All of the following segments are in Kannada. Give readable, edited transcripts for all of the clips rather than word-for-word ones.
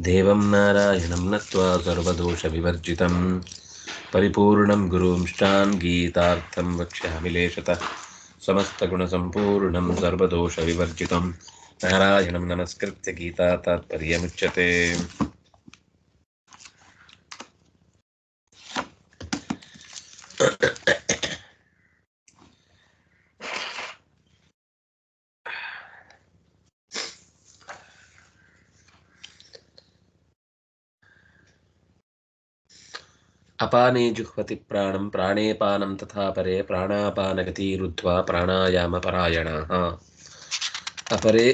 ದೇವಂ ನಾರಾಯಣಂ ನತ್ವಾ ಸರ್ವದೋಷವಿವರ್ಜಿತಂ ಪರಿಪೂರ್ಣಂ ಗುರುಂಶ್ಚಾನ್ ಗೀತಾರ್ಥಂ ವಕ್ಷ್ಯಾಮಿ ಲೇಷತಃ ಸಮಸ್ತಗುಣಸಂಪೂರ್ಣಂ ಸರ್ವದೋಷವಿವರ್ಜಿತಂ ನಾರಾಯಣಂ ನಮಸ್ಕೃತ್ಯ ಗೀತಾ ತಾತ್ಪರ್ಯಮುಚ್ಯತೆ. ಅಪಾನೇ ಜುಹ್ವತಿ ಪ್ರಾಣಂ ಪ್ರಾಣೇ ಪಾನಂ ತಥಾ ಪರೇ ಪ್ರಾಣಾಪಾನಗತಿರುದ್ಧ್ವಾ ಪ್ರಾಣಾಯಾಮಪರಾಯಣಾಃ. ಅಪರೇ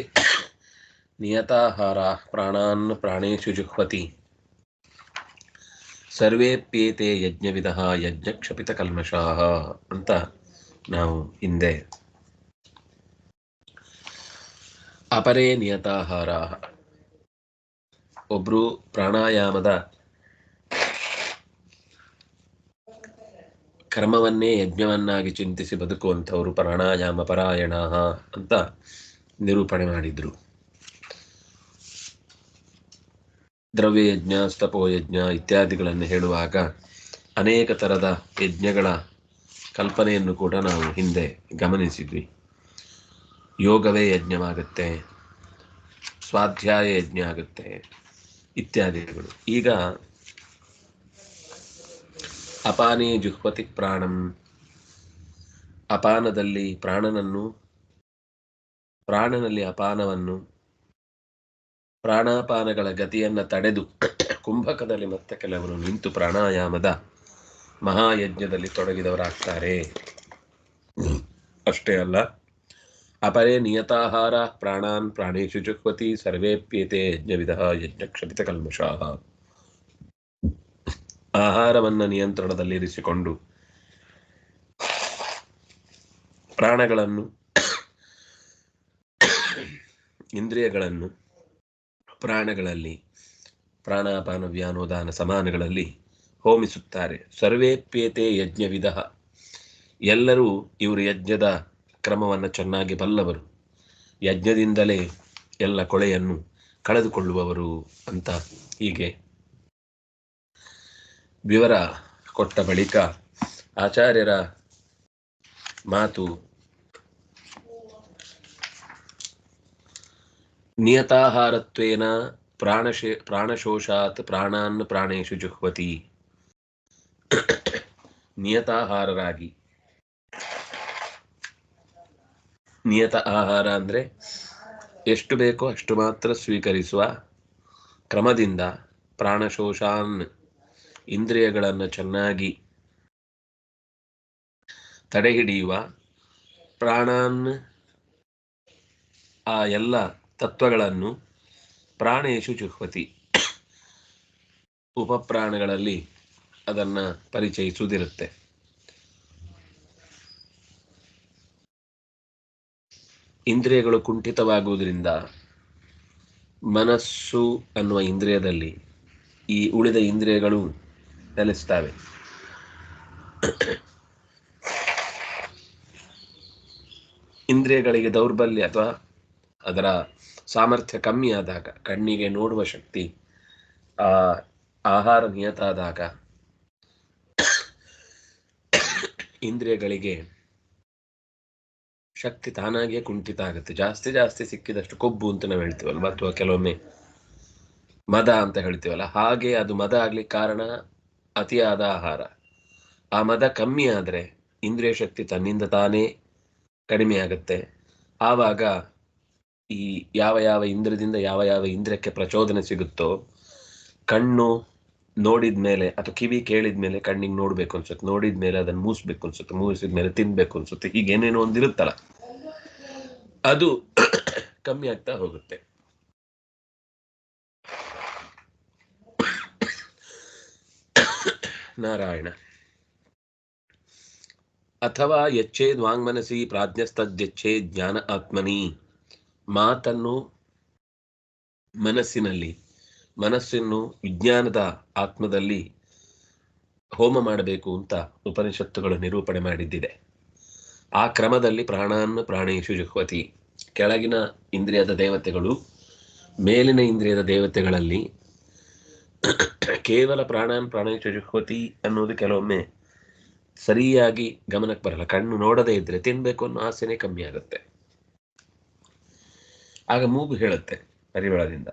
ನಿಯತಾಹಾರಾಃ ಪ್ರಾಣಾನ್ ಪ್ರಾಣೇಷು ಜುಹ್ವತಿ ಸರ್ವೇಪ್ಯೇತೆ ಯಜ್ಞವಿದಃ ಯಜ್ಞಕ್ಷಪಿತಕಲ್ಮಷಾಃ ಅಂತ ನಾವು ಹಿಂದೆ ಅಪರೇ ನಿಯತಾಹಾರಾಃ ಒಬ್ರು ಪ್ರಾಣಾಯಾಮದ ಕರ್ಮವನ್ನೇ ಯಜ್ಞವನ್ನಾಗಿ ಚಿಂತಿಸಿ ಬದುಕುವಂಥವರು ಪ್ರಾಣಾಯಾಮ ಪರಾಯಣ ಅಂತ ನಿರೂಪಣೆ ಮಾಡಿದ್ರು. ದ್ರವ್ಯಯಜ್ಞ, ಸ್ತಪೋಯಜ್ಞ ಇತ್ಯಾದಿಗಳನ್ನು ಹೇಳುವಾಗ ಅನೇಕ ಥರದ ಯಜ್ಞಗಳ ಕಲ್ಪನೆಯನ್ನು ಕೂಡ ನಾವು ಹಿಂದೆ ಗಮನಿಸಿದ್ವಿ. ಯೋಗವೇ ಯಜ್ಞವಾಗುತ್ತೆ, ಸ್ವಾಧ್ಯಾಯ ಯಜ್ಞ ಆಗುತ್ತೆ ಇತ್ಯಾದಿಗಳು. ಈಗ ಅಪಾನೇ ಜುಹ್ವತಿ ಪ್ರಾಣಂ, ಅಪಾನದಲ್ಲಿ ಪ್ರಾಣನನ್ನು, ಪ್ರಾಣನಲ್ಲಿ ಅಪಾನವನ್ನು, ಪ್ರಾಣಾಪಾನಗಳ ಗತಿಯನ್ನು ತಡೆದು ಕುಂಭಕದಲ್ಲಿ ಮತ್ತೆ ಕೆಲವರು ನಿಂತು ಪ್ರಾಣಾಯಾಮದ ಮಹಾಯಜ್ಞದಲ್ಲಿ ತೊಡಗಿದವರಾಗ್ತಾರೆ. ಅಷ್ಟೇ ಅಲ್ಲ, ಅಪರೇ ನಿಯತಾಹಾರ ಪ್ರಾಣಾನ್ ಪ್ರಾಣೇಷು ಜುಹ್ವತಿ ಸರ್ವೇಪ್ಯೇತೆ ಯಜ್ಞವಿದಃ ಯಜ್ಞಕ್ಷಪಿತಕಲ್ಮಷಾಃ. ಆಹಾರವನ್ನು ನಿಯಂತ್ರಣದಲ್ಲಿರಿಸಿಕೊಂಡು ಪ್ರಾಣಗಳನ್ನು, ಇಂದ್ರಿಯಗಳನ್ನು ಪ್ರಾಣಗಳಲ್ಲಿ ಪ್ರಾಣಾಪಾನ ವ್ಯಾನೋದಾನ ಸಮಾನಗಳಲ್ಲಿ ಹೋಮಿಸುತ್ತಾರೆ. ಸರ್ವೇಪ್ಯೇತೆ ಯಜ್ಞವಿದಃ, ಎಲ್ಲರೂ ಇವರು ಯಜ್ಞದ ಕ್ರಮವನ್ನು ಚೆನ್ನಾಗಿ ಬಲ್ಲವರು, ಯಜ್ಞದಿಂದಲೇ ಎಲ್ಲ ಕೊಳೆಯನ್ನು ಕಳೆದುಕೊಳ್ಳುವವರು ಅಂತ ಹೀಗೆ ವಿವರ ಕೊಟ್ಟ ಬಳಿಕ ಆಚಾರ್ಯರ ಮಾತು ನಿಯತಾಹಾರತ್ವೇನ ಪ್ರಾಣಶೋಷಾತ್ ಪ್ರಾಣಾನ್ ಪ್ರಾಣೇಷು ಜುಹ್ವತಿ. ನಿಯತಾಹಾರರಾಗಿ, ನಿಯತ ಆಹಾರ ಅಂದರೆ ಎಷ್ಟು ಬೇಕೋ ಅಷ್ಟು ಮಾತ್ರ ಸ್ವೀಕರಿಸುವ ಕ್ರಮದಿಂದ ಪ್ರಾಣಶೋಷಾನ್, ಇಂದ್ರಿಯಗಳನ್ನು ಚೆನ್ನಾಗಿ ತಡೆಹಿಡಿಯುವ, ಪ್ರಾಣಾನ್ ಆ ಎಲ್ಲ ತತ್ವಗಳನ್ನು ಪ್ರಾಣೇಶು ಜುಹ್ವತಿ ಉಪಪ್ರಾಣಗಳಲ್ಲಿ ಅದನ್ನು ಪರಿಚಯಿಸುವುದಿರುತ್ತೆ. ಇಂದ್ರಿಯಗಳು ಕುಂಠಿತವಾಗುವುದರಿಂದ ಮನಸ್ಸು ಅನ್ನುವ ಇಂದ್ರಿಯದಲ್ಲಿ ಈ ಉಳಿದ ಇಂದ್ರಿಯಗಳು ನೆಲೆಸ್ತವೆ. ಇಂದ್ರಿಯಗಳಿಗೆ ದೌರ್ಬಲ್ಯ ಅಥವಾ ಅದರ ಸಾಮರ್ಥ್ಯ ಕಮ್ಮಿ ಆದಾಗ, ಕಣ್ಣಿಗೆ ನೋಡುವ ಶಕ್ತಿ ಆಹಾರ ನಿಯತಾದಾಗ ಇಂದ್ರಿಯಗಳಿಗೆ ಶಕ್ತಿ ತಾನಾಗಿಯೇ ಕುಂಠಿತ ಆಗುತ್ತೆ. ಜಾಸ್ತಿ ಸಿಕ್ಕಿದಷ್ಟು ಕೊಬ್ಬು ಅಂತ ನಾವು ಹೇಳ್ತೀವಲ್ವ, ಅಥವಾ ಕೆಲವೊಮ್ಮೆ ಮದ ಅಂತ ಹೇಳ್ತೀವಲ್ಲ, ಹಾಗೆ ಅದು ಮದ ಆಗ್ಲಿಕ್ಕೆ ಕಾರಣ ಅತಿಯಾದ ಆಹಾರ. ಆ ಮದ ಕಮ್ಮಿ ಆದರೆ ಇಂದ್ರಿಯ ಶಕ್ತಿ ತನ್ನಿಂದ ತಾನೇ ಕಡಿಮೆ ಆಗುತ್ತೆ. ಆವಾಗ ಈ ಯಾವ ಇಂದ್ರದಿಂದ ಯಾವ ಇಂದ್ರಿಯಕ್ಕೆ ಪ್ರಚೋದನೆ ಸಿಗುತ್ತೋ, ಕಣ್ಣು ನೋಡಿದ ಮೇಲೆ ಅಥವಾ ಕಿವಿ ಕೇಳಿದ ಮೇಲೆ ಕಣ್ಣಿಗೆ ನೋಡ್ಬೇಕು ಅನ್ಸುತ್ತೆ, ನೋಡಿದ ಮೇಲೆ ಅದನ್ನು ಮೂಸ್ಬೇಕು ಅನ್ಸುತ್ತೆ, ಮೂಸಿದ ಮೇಲೆ ತಿನ್ಬೇಕು ಅನ್ಸುತ್ತೆ, ಹೀಗೇನೇನೋ ಒಂದಿರುತ್ತಲ್ಲ, ಅದು ಕಮ್ಮಿ ಆಗ್ತಾ ಹೋಗುತ್ತೆ. ನಾರಾಯಣ. ಅಥವಾ ಯಚ್ಚೇದ್ ವಾಂಗ್ಮನಸಿ ಪ್ರಾಜ್ಞಸ್ತದ್ಯಚ್ಚೇ ಜ್ಞಾನ ಆತ್ಮನಿ, ಮಾತನ್ನು ಮನಸ್ಸನ್ನು ವಿಜ್ಞಾನದ ಆತ್ಮದಲ್ಲಿ ಹೋಮ ಮಾಡಬೇಕು ಅಂತ ಉಪನಿಷತ್ತುಗಳು ನಿರೂಪಣೆ ಮಾಡಿದ್ದಿದೆ. ಆ ಕ್ರಮದಲ್ಲಿ ಪ್ರಾಣಾನ್ನ ಪ್ರಾಣೇಶು ಜುಹ್ವತಿ, ಕೆಳಗಿನ ಇಂದ್ರಿಯದ ದೇವತೆಗಳು ಮೇಲಿನ ಇಂದ್ರಿಯದ ದೇವತೆಗಳಲ್ಲಿ ಕೇವಲ ಪ್ರಾಣಾನ್ ಪ್ರಾಣೇಶು ಜುಹ್ವತಿ ಅನ್ನೋದು ಕೆಲವೊಮ್ಮೆ ಸರಿಯಾಗಿ ಗಮನಕ್ಕೆ ಬರಲ್ಲ. ಕಣ್ಣು ನೋಡದೇ ಇದ್ರೆ ತಿನ್ಬೇಕು ಅನ್ನೋ ಆಸೆನೇ ಕಮ್ಮಿ ಆಗುತ್ತೆ. ಆಗ ಮೂಗು ಹೇಳುತ್ತೆ ಪರಿಮಳದಿಂದ.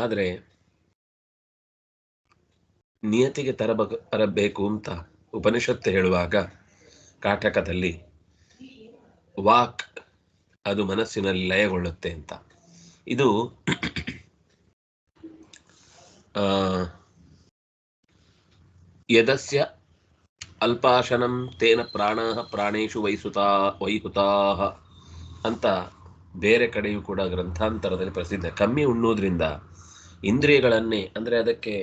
ಆದರೆ ನಿಯತಿಗೆ ತರಬೇಕು ಅಂತ ಉಪನಿಷತ್ತು ಹೇಳುವಾಗ ಕಾಟಕದಲ್ಲಿ ವಾಕ್ ಅದು ಮನಸ್ಸಿನಲ್ಲಿ ಲಯಗೊಳ್ಳುತ್ತೆ ಅಂತ. ಇದು ಯದಸ್ಯ ಅಲ್ಪಾಶನಂ ತೇನ ಪ್ರಾಣಾಃ ಪ್ರಾಣೇಶು ವೈಹುತಾಃ ಅಂತ ಬೇರೆ ಕಡೆಯೂ ಕೂಡ ಗ್ರಂಥಾಂತರದಲ್ಲಿ ಪ್ರಸಿದ್ಧ. ಕಮ್ಮಿ ಉಣ್ಣೋದ್ರಿಂದ ಇಂದ್ರಿಯಗಳನ್ನೇ, ಅಂದರೆ ಅದಕ್ಕೆ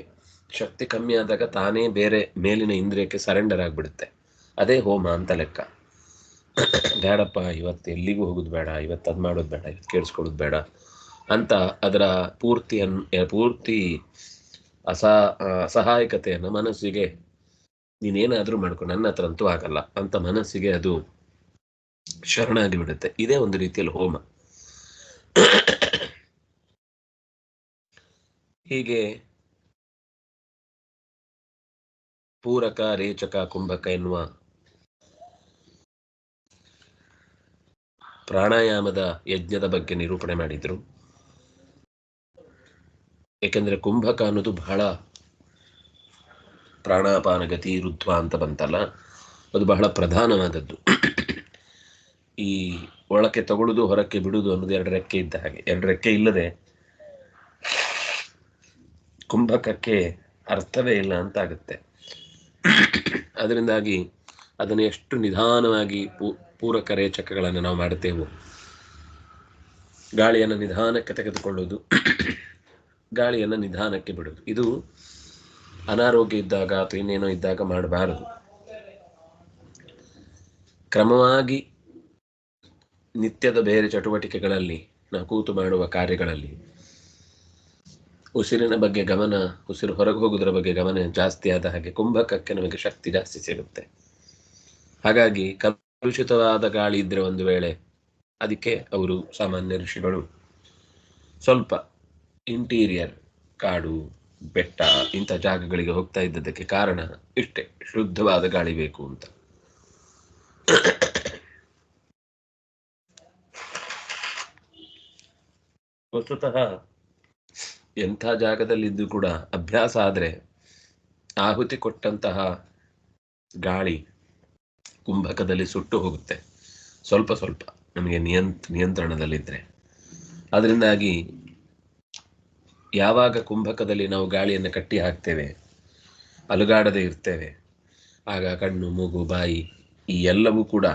ಶಕ್ತಿ ಕಮ್ಮಿ ಆದಾಗ ತಾನೇ ಬೇರೆ ಮೇಲಿನ ಇಂದ್ರಿಯಕ್ಕೆ ಸರೆಂಡರ್ ಆಗಿಬಿಡುತ್ತೆ. ಅದೇ ಹೋಮ ಅಂತ ಲೆಕ್ಕ. ಬೇಡಪ್ಪ ಇವತ್ತು ಎಲ್ಲಿಗೂ ಹೋಗೋದು ಬೇಡ, ಇವತ್ತು ಅದು ಮಾಡೋದು ಬೇಡ, ಇವತ್ತು ಕೇಳಿಸ್ಕೊಳ್ಳೋದು ಬೇಡ ಅಂತ ಅದರ ಪೂರ್ತಿ ಅಸಹಾಯಕತೆಯನ್ನು ಮನಸ್ಸಿಗೆ, ನೀನೇನಾದರೂ ಮಾಡ್ಕೊ, ನನ್ನ ಹತ್ರ ಅಂತೂ ಆಗಲ್ಲ ಅಂತ ಮನಸ್ಸಿಗೆ ಅದು ಶರಣಾಗಿ ಬಿಡುತ್ತೆ. ಇದೇ ಒಂದು ರೀತಿಯಲ್ಲಿ ಹೋಮ. ಹೀಗೆ ಪೂರಕ, ರೇಚಕ, ಕುಂಭಕ ಎನ್ನುವ ಪ್ರಾಣಾಯಾಮದ ಯಜ್ಞದ ಬಗ್ಗೆ ನಿರೂಪಣೆ ಮಾಡಿದ್ರು. ಏಕೆಂದರೆ ಕುಂಭಕ ಅನ್ನೋದು ಬಹಳ ಪ್ರಾಣಾಪಾನ ಗತಿ ರುದ್ವ ಅಂತ ಬಂತಲ್ಲ, ಅದು ಬಹಳ ಪ್ರಧಾನವಾದದ್ದು. ಈ ಒಳಕ್ಕೆ ತಗೊಳ್ಳೋದು ಹೊರಕ್ಕೆ ಬಿಡುವುದು ಅನ್ನೋದು 2 ರೆಕ್ಕೆ ಇದ್ದ ಹಾಗೆ. 2 ರೆಕ್ಕೆ ಇಲ್ಲದೆ ಕುಂಭಕಕ್ಕೆ ಅರ್ಥವೇ ಇಲ್ಲ ಅಂತ ಆಗುತ್ತೆ. ಅದರಿಂದಾಗಿ ಅದನ್ನು ಎಷ್ಟು ನಿಧಾನವಾಗಿ ಪೂರಕ ರೇಚಕಗಳನ್ನು ನಾವು ಮಾಡ್ತೇವೋ, ಗಾಳಿಯನ್ನು ನಿಧಾನಕ್ಕೆ ತೆಗೆದುಕೊಳ್ಳೋದು, ಗಾಳಿಯನ್ನು ನಿಧಾನಕ್ಕೆ ಬಿಡೋದು, ಇದು ಅನಾರೋಗ್ಯ ಇದ್ದಾಗ ಅಥವಾ ಇನ್ನೇನೋ ಇದ್ದಾಗ ಮಾಡಬಾರದು. ಕ್ರಮವಾಗಿ ನಿತ್ಯದ ಬೇರೆ ಚಟುವಟಿಕೆಗಳಲ್ಲಿ, ನಾವು ಕೂತು ಮಾಡುವ ಕಾರ್ಯಗಳಲ್ಲಿ ಉಸಿರಿನ ಬಗ್ಗೆ ಗಮನ, ಉಸಿರು ಹೊರಗೆ ಹೋಗೋದ್ರ ಬಗ್ಗೆ ಗಮನ ಜಾಸ್ತಿ ಆದ ಹಾಗೆ ಕುಂಭಕಕ್ಕೆ ನಮಗೆ ಶಕ್ತಿ ಜಾಸ್ತಿ ಸಿಗುತ್ತೆ. ಹಾಗಾಗಿ ಕಲುಷಿತವಾದ ಗಾಳಿ ಇದ್ರೆ ಒಂದು ವೇಳೆ, ಅದಕ್ಕೆ ಅವರು ಸಾಮಾನ್ಯ ಋಷಿಗಳು ಸ್ವಲ್ಪ ಇಂಟೀರಿಯರ್, ಕಾಡು, ಬೆಟ್ಟ ಇಂಥ ಜಾಗಗಳಿಗೆ ಹೋಗ್ತಾ ಇದ್ದದಕ್ಕೆ ಕಾರಣ ಇಷ್ಟೇ, ಶುದ್ಧವಾದ ಗಾಳಿ ಬೇಕು ಅಂತ. ವಸ್ತುತಃ ಎಂಥ ಜಾಗದಲ್ಲಿದ್ದು ಕೂಡ ಅಭ್ಯಾಸ ಆದರೆ ಆಹುತಿ ಕೊಟ್ಟಂತಹ ಗಾಳಿ ಕುಂಭಕದಲ್ಲಿ ಸುಟ್ಟು ಹೋಗುತ್ತೆ, ಸ್ವಲ್ಪ ಸ್ವಲ್ಪ ನಮಗೆ ನಿಯಂತ್ರಣದಲ್ಲಿದ್ದರೆ. ಅದರಿಂದಾಗಿ ಯಾವಾಗ ಕುಂಭಕದಲ್ಲಿ ನಾವು ಗಾಳಿಯನ್ನು ಕಟ್ಟಿ ಹಾಕ್ತೇವೆ, ಅಲುಗಾಡದೆ ಇರ್ತೇವೆ, ಆಗ ಕಣ್ಣು, ಮೂಗು, ಬಾಯಿ ಈ ಎಲ್ಲವೂ ಕೂಡ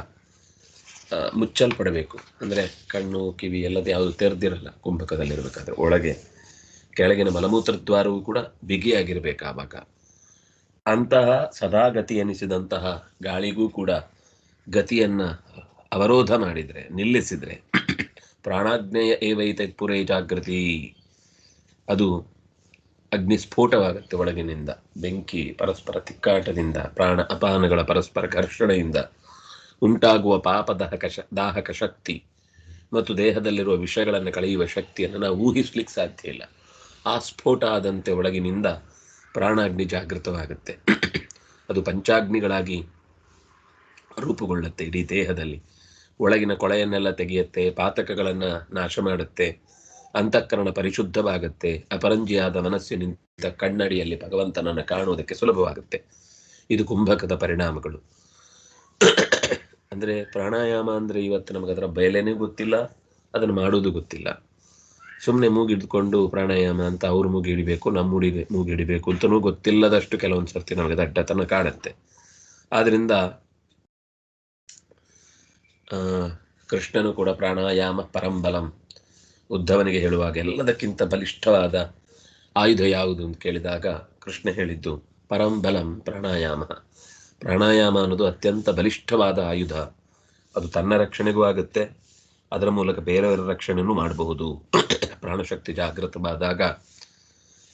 ಮುಚ್ಚಲ್ಪಡಬೇಕು. ಅಂದರೆ ಕಣ್ಣು, ಕಿವಿ ಎಲ್ಲದ ಯಾವುದು ತೆರೆದಿರಲ್ಲ ಕುಂಭಕದಲ್ಲಿರಬೇಕಾದ್ರೆ. ಒಳಗೆ ಕೆಳಗಿನ ಮಲಮೂತ್ರ ದ್ವಾರವೂ ಕೂಡ ಬಿಗಿಯಾಗಿರ್ಬೇಕು. ಆವಾಗ ಅಂತಹ ಸದಾ ಗತಿ ಎನಿಸಿದಂತಹ ಗಾಳಿಗೂ ಕೂಡ ಗತಿಯನ್ನ ಅವರೋಧ ಮಾಡಿದರೆ, ನಿಲ್ಲಿಸಿದರೆ, ಪ್ರಾಣಾಗ್ನೇಯ ಏವೈತೆ ಪುರೇ ಜಾಗೃತಿ, ಅದು ಅಗ್ನಿಸ್ಫೋಟವಾಗುತ್ತೆ. ಒಳಗಿನಿಂದ ಬೆಂಕಿ ಪರಸ್ಪರ ತಿಕ್ಕಾಟದಿಂದ, ಪ್ರಾಣ ಅಪಾನಗಳ ಪರಸ್ಪರ ಘರ್ಷಣೆಯಿಂದ ಉಂಟಾಗುವ ದಾಹಕ ಶಕ್ತಿ ಮತ್ತು ದೇಹದಲ್ಲಿರುವ ವಿಷಯಗಳನ್ನು ಕಳೆಯುವ ಶಕ್ತಿಯನ್ನು ನಾವು ಊಹಿಸ್ಲಿಕ್ಕೆ ಸಾಧ್ಯ ಇಲ್ಲ. ಆ ಸ್ಫೋಟ ಆದಂತೆ ಒಳಗಿನಿಂದ ಪ್ರಾಣಾಗ್ನಿ ಜಾಗೃತವಾಗುತ್ತೆ. ಅದು ಪಂಚಾಗ್ನಿಗಳಾಗಿ ರೂಪುಗೊಳ್ಳುತ್ತೆ ಇಡೀ ದೇಹದಲ್ಲಿ. ಒಳಗಿನ ಕೊಳೆಯನ್ನೆಲ್ಲ ತೆಗೆಯುತ್ತೆ, ಪಾತಕಗಳನ್ನು ನಾಶ ಮಾಡುತ್ತೆ, ಅಂತಃಕರಣ ಪರಿಶುದ್ಧವಾಗುತ್ತೆ, ಅಪರಂಜಿಯಾದ ಮನಸ್ಸಿನಿಂದ ಕಣ್ಣಡಿಯಲ್ಲಿ ಭಗವಂತನನ್ನು ಕಾಣುವುದಕ್ಕೆ ಸುಲಭವಾಗುತ್ತೆ. ಇದು ಕುಂಭಕದ ಪರಿಣಾಮಗಳು. ಅಂದರೆ ಪ್ರಾಣಾಯಾಮ ಅಂದರೆ ಇವತ್ತು ನಮಗೆ ಅದರ ಬೆಲೆನೇ ಗೊತ್ತಿಲ್ಲ, ಅದನ್ನು ಮಾಡೋದು ಗೊತ್ತಿಲ್ಲ. ಸುಮ್ಮನೆ ಮೂಗಿಡ್ಕೊಂಡು ಪ್ರಾಣಾಯಾಮ ಅಂತ ಅವ್ರ ಮೂಗಿಡಿಬೇಕು, ನಮ್ಮ ಮೂಗಿಡಿಬೇಕು ಅಂತನೂ ಗೊತ್ತಿಲ್ಲದಷ್ಟು ಕೆಲವೊಂದು ಸರ್ತಿ ನಮಗೆ ದಡ್ಡತನ ಕಾಣುತ್ತೆ. ಆದ್ದರಿಂದ ಕೃಷ್ಣನು ಕೂಡ ಪ್ರಾಣಾಯಾಮ ಪರಂಬಲಂ ಉದ್ಧವನಿಗೆ ಹೇಳುವಾಗ ಎಲ್ಲದಕ್ಕಿಂತ ಬಲಿಷ್ಠವಾದ ಆಯುಧ ಯಾವುದು ಅಂತ ಕೇಳಿದಾಗ ಕೃಷ್ಣ ಹೇಳಿದ್ದು ಪರಂ ಬಲಂ ಪ್ರಾಣಾಯಾಮ. ಪ್ರಾಣಾಯಾಮ ಅನ್ನೋದು ಅತ್ಯಂತ ಬಲಿಷ್ಠವಾದ ಆಯುಧ. ಅದು ತನ್ನ ರಕ್ಷಣೆಗೂ ಆಗುತ್ತೆ, ಅದರ ಮೂಲಕ ಬೇರೆಯವರ ರಕ್ಷಣೆನೂ ಮಾಡಬಹುದು. ಪ್ರಾಣಶಕ್ತಿ ಜಾಗೃತವಾದಾಗ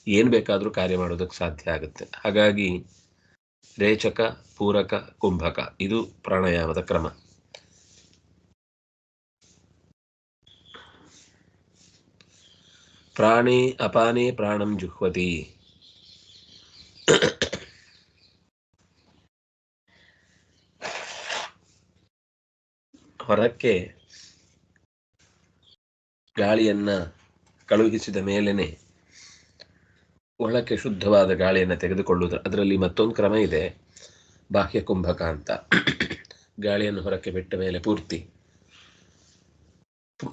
ಏನು ಬೇಕಾದರೂ ಕಾರ್ಯ ಮಾಡೋದಕ್ಕೆ ಸಾಧ್ಯ ಆಗುತ್ತೆ. ಹಾಗಾಗಿ ರೇಚಕ, ಪೂರಕ, ಕುಂಭಕ ಇದು ಪ್ರಾಣಾಯಾಮದ ಕ್ರಮ. ಪ್ರಾಣೇ ಅಪಾನೇ ಪ್ರಾಣಂ ಜುಹ್ವತಿ. ಹೊರಕ್ಕೆ ಗಾಳಿಯನ್ನ ಕಳುಹಿಸಿದ ಮೇಲೇನೆ ಒಳಕ್ಕೆ ಶುದ್ಧವಾದ ಗಾಳಿಯನ್ನು ತೆಗೆದುಕೊಳ್ಳುವುದು. ಅದರಲ್ಲಿ ಮತ್ತೊಂದು ಕ್ರಮ ಇದೆ, ಬಾಹ್ಯ ಕುಂಭಕ ಅಂತ. ಗಾಳಿಯನ್ನು ಹೊರಕ್ಕೆ ಬಿಟ್ಟ ಮೇಲೆ ಪೂರ್ತಿ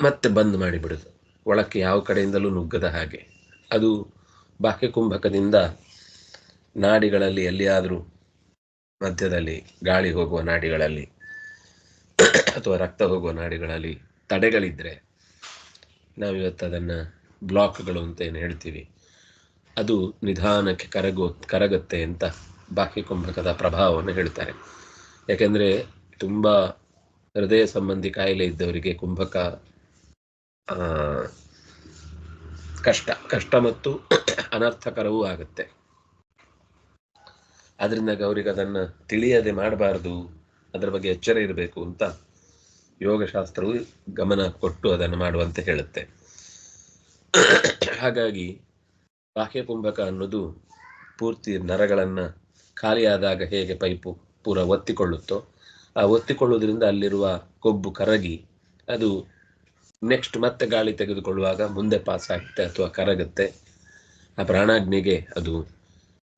ಮತ್ತೆ ಬಂದ್ ಮಾಡಿಬಿಡುದು, ಒಳಕ್ಕೆ ಯಾವ ಕಡೆಯಿಂದಲೂ ನುಗ್ಗದ ಹಾಗೆ. ಅದು ಬಾಹ್ಯ ಕುಂಭಕದಿಂದ ನಾಡಿಗಳಲ್ಲಿ ಎಲ್ಲಿಯಾದರೂ ಮಧ್ಯದಲ್ಲಿ ಗಾಳಿ ಹೋಗುವ ನಾಡಿಗಳಲ್ಲಿ ಅಥವಾ ರಕ್ತ ಹೋಗುವ ನಾಡಿಗಳಲ್ಲಿ ತಡೆಗಳಿದ್ರೆ, ನಾವಿವತ್ತು ಅದನ್ನು ಬ್ಲಾಕ್ಗಳು ಅಂತ ಏನು ಹೇಳ್ತೀವಿ, ಅದು ನಿಧಾನಕ್ಕೆ ಕರಗುತ್ತೆ ಅಂತ ಬಾಹ್ಯ ಕುಂಭಕದ ಪ್ರಭಾವವನ್ನು ಹೇಳ್ತಾರೆ. ಯಾಕೆಂದರೆ ತುಂಬ ಹೃದಯ ಸಂಬಂಧಿ ಕಾಯಿಲೆ ಇದ್ದವರಿಗೆ ಕುಂಭಕ ಕಷ್ಟ ಮತ್ತು ಅನರ್ಥಕರವೂ ಆಗುತ್ತೆ. ಅದರಿಂದ ಅವರಿಗೆ ಅದನ್ನು ತಿಳಿಯದೆ ಮಾಡಬಾರ್ದು, ಅದರ ಬಗ್ಗೆ ಎಚ್ಚರ ಇರಬೇಕು ಅಂತ ಯೋಗಶಾಸ್ತ್ರವು ಗಮನ ಕೊಟ್ಟು ಅದನ್ನು ಮಾಡುವಂತೆ ಹೇಳುತ್ತೆ. ಹಾಗಾಗಿ ಬಾಹ್ಯ ಕುಂಭಕ ಅನ್ನೋದು ಪೂರ್ತಿ ನರಗಳನ್ನು ಖಾಲಿಯಾದಾಗ ಹೇಗೆ ಪೈಪು ಪೂರ ಒತ್ತಿಕೊಳ್ಳುತ್ತೋ, ಆ ಒತ್ತಿಕೊಳ್ಳುವುದರಿಂದ ಅಲ್ಲಿರುವ ಕೊಬ್ಬು ಕರಗಿ ಅದು ನೆಕ್ಸ್ಟ್ ಮತ್ತೆ ಗಾಳಿ ತೆಗೆದುಕೊಳ್ಳುವಾಗ ಮುಂದೆ ಪಾಸ್ ಆಗುತ್ತೆ ಅಥವಾ ಕರಗುತ್ತೆ. ಆ ಪ್ರಾಣಾಗ್ನಿಗೆ ಅದು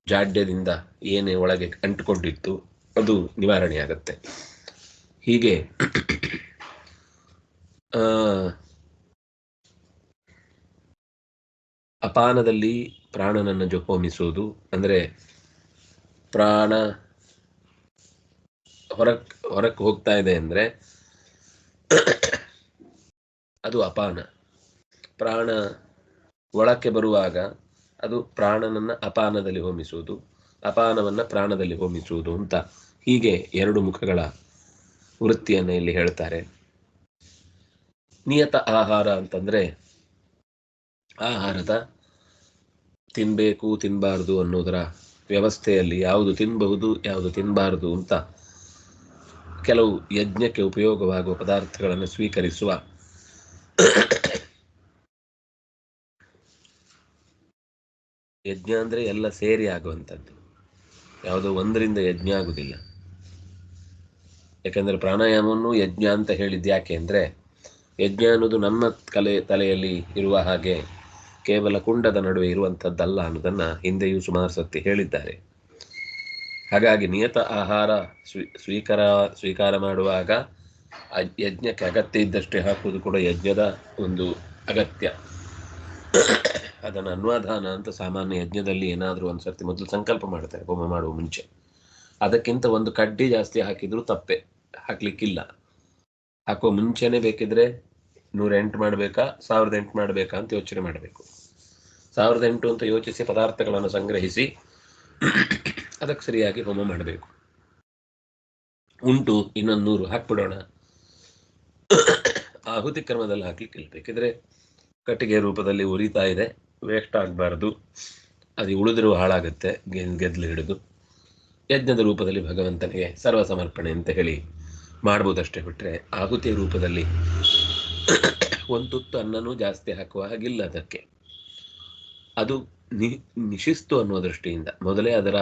ಜಾಡ್ಯದಿಂದ ಏನೇ ಒಳಗೆ ಅಂಟುಕೊಂಡಿತ್ತು ಅದು ನಿವಾರಣೆಯಾಗತ್ತೆ. ಹೀಗೆ ಅಪಾನದಲ್ಲಿ ಪ್ರಾಣನನ್ನು ಹೋಮಿಸುವುದು ಅಂದರೆ ಪ್ರಾಣ ಹೊರಕ್ಕೆ ಹೋಗ್ತಾ ಇದೆ ಅಂದರೆ ಅದು ಅಪಾನ. ಪ್ರಾಣ ಒಳಕ್ಕೆ ಬರುವಾಗ ಅದು ಪ್ರಾಣನನ್ನು ಅಪಾನದಲ್ಲಿ ಹೋಮಿಸುವುದು, ಅಪಾನವನ್ನು ಪ್ರಾಣದಲ್ಲಿ ಹೋಮಿಸುವುದು ಅಂತ ಹೀಗೆ ಎರಡು ಮುಖಗಳ ವೃತ್ತಿಯನ್ನು ಇಲ್ಲಿ ಹೇಳ್ತಾರೆ. ನಿಯತ ಆಹಾರ ಅಂತಂದ್ರೆ ಆಹಾರದ ತಿನ್ಬೇಕು ತಿನ್ನಬಾರ್ದು ಅನ್ನೋದರ ವ್ಯವಸ್ಥೆಯಲ್ಲಿ ಯಾವುದು ತಿನ್ನಬಹುದು ಯಾವುದು ತಿನ್ನಬಾರದು ಅಂತ ಕೆಲವು ಯಜ್ಞಕ್ಕೆ ಉಪಯೋಗವಾಗುವ ಪದಾರ್ಥಗಳನ್ನು ಸ್ವೀಕರಿಸುವ ಯಜ್ಞ ಅಂದರೆ ಎಲ್ಲ ಸೇರಿ ಆಗುವಂಥದ್ದು, ಯಾವುದೋ ಒಂದರಿಂದ ಯಜ್ಞ ಆಗುವುದಿಲ್ಲ. ಯಾಕೆಂದರೆ ಪ್ರಾಣಾಯಾಮವನ್ನು ಯಜ್ಞ ಅಂತ ಹೇಳಿದ್ದು ಯಾಕೆ ಅಂದರೆ, ಯಜ್ಞ ಅನ್ನೋದು ನಮ್ಮ ತಲೆಯಲ್ಲಿ ಇರುವ ಹಾಗೆ ಕೇವಲ ಕುಂಡದ ನಡುವೆ ಇರುವಂಥದ್ದಲ್ಲ ಅನ್ನೋದನ್ನು ಹಿಂದೆಯೂ ಸುಮಾರು ಸತಿ ಹೇಳಿದ್ದಾರೆ. ಹಾಗಾಗಿ ನಿಯತ ಆಹಾರ ಸ್ವೀಕಾರ ಮಾಡುವಾಗ ಯಜ್ಞಕ್ಕೆ ಅಗತ್ಯ ಇದ್ದಷ್ಟೇ ಹಾಕುವುದು ಕೂಡ ಯಜ್ಞದ ಒಂದು ಅಗತ್ಯ. ಅದನ್ನು ಅನ್ವಾಧಾನ ಅಂತ ಸಾಮಾನ್ಯ ಯಜ್ಞದಲ್ಲಿ ಏನಾದರೂ ಒಂದು ಸರ್ತಿ ಮೊದಲು ಸಂಕಲ್ಪ ಮಾಡ್ತಾರೆ ಹೋಮ ಮಾಡುವ ಮುಂಚೆ. ಅದಕ್ಕಿಂತ ಒಂದು ಕಡ್ಡಿ ಜಾಸ್ತಿ ಹಾಕಿದ್ರು ತಪ್ಪೆ, ಹಾಕ್ಲಿಕ್ಕಿಲ್ಲ. ಹಾಕುವ ಮುಂಚೆನೆ ಬೇಕಿದ್ರೆ 108 ಮಾಡಬೇಕಾ 1008 ಮಾಡಬೇಕಾ ಅಂತ ಯೋಚನೆ ಮಾಡಬೇಕು. 1008 ಅಂತ ಯೋಚಿಸಿ ಪದಾರ್ಥಗಳನ್ನು ಸಂಗ್ರಹಿಸಿ ಅದಕ್ಕೆ ಸರಿಯಾಗಿ ಹೋಮ ಮಾಡಬೇಕು. ಉಂಟು ಇನ್ನೊಂದು 100 ಹಾಕ್ಬಿಡೋಣ, ಆಹುತಿ ಕ್ರಮದಲ್ಲಿ ಹಾಕ್ಲಿಕ್ಕಿಲ್ಲ. ಬೇಕಿದ್ರೆ ಕಟ್ಟಿಗೆ ರೂಪದಲ್ಲಿ ಉರಿತಾ ಇದೆ, ವೇಸ್ಟ್ ಆಗಬಾರ್ದು, ಅದು ಉಳಿದಿರುವ ಹಾಳಾಗುತ್ತೆ, ಗೆದ್ಲು ಹಿಡಿದು ಯಜ್ಞದ ರೂಪದಲ್ಲಿ ಭಗವಂತನಿಗೆ ಸರ್ವ ಸಮರ್ಪಣೆ ಅಂತ ಹೇಳಿ ಮಾಡ್ಬೋದಷ್ಟೇ ಬಿಟ್ಟರೆ ಆಹುತಿಯ ರೂಪದಲ್ಲಿ ಒಂದು ತುತ್ತು ಅನ್ನನೂ ಜಾಸ್ತಿ ಹಾಕುವ ಹಾಗಿಲ್ಲ. ಅದಕ್ಕೆ ಅದು ನಿಶಿಸ್ತು ಅನ್ನುವ ದೃಷ್ಟಿಯಿಂದ ಮೊದಲೇ ಅದರ